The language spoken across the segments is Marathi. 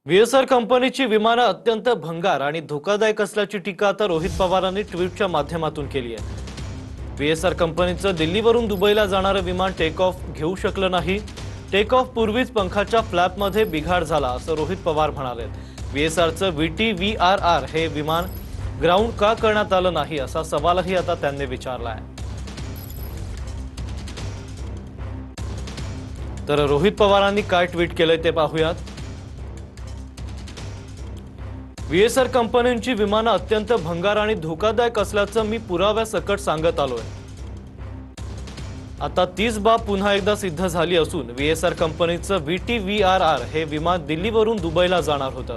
व्हीएसआर कंपनीची विमानं अत्यंत भंगार आणि धोकादायक असल्याची टीका आता रोहित पवारांनी ट्विटच्या माध्यमातून केली आहे। व्हीएसआर कंपनीचं दिल्लीवरून दुबईला जाणारं विमान टेक ऑफ घेऊ शकलं नाही। टेक ऑफ पूर्वीच पंखाच्या फ्लॅपमध्ये बिघाड झाला असं रोहित पवार म्हणाले। व्हीएसआरचं VT-VRR हे विमान ग्राउंड का करण्यात आलं नाही असा सवालही आता त्यांनी विचारला आहे। तर रोहित पवारांनी काय ट्विट केलंय ते पाहूयात। व्हीएसआर कंपनीची विमानं अत्यंत भंगार आणि धोकादायक असल्याचं मी पुराव्यासकट सांगत आलोय। आता तीच बाब पुन्हा एकदा सिद्ध झाली असून व्हीएसआर कंपनीचं VT-VRR हे विमान दिल्लीवरून दुबईला जाणार होतं,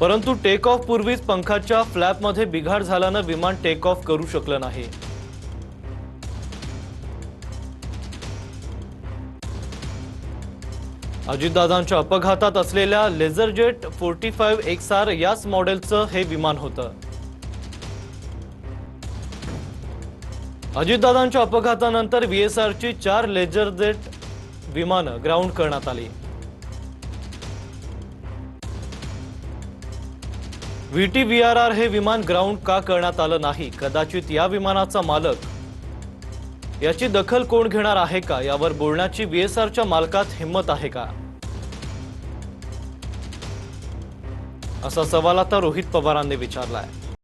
परंतु टेक ऑफ पूर्वीच पंखाच्या फ्लॅपमध्ये बिघाड झाल्यानं विमान टेक ऑफ करू शकलं नाही। अजितदादांच्या अपघातात असलेल्या लेझरजेट 45 XR याच मॉडेलचं हे विमान होतं। अजितदादांच्या अपघातानंतर व्हीएसआरची 4 लेझरजेट विमानं ग्राउंड करण्यात आली। VT-VRR हे विमान ग्राउंड का करण्यात आलं नाही? कदाचित या विमानाचा मालक याची दखल कोण घेणार आहे का, यावर बोलण्याची व्हीएसआरच्या मालकात हिम्मत आहे का, असा सवाल आता रोहित पवारांनी विचारला आहे।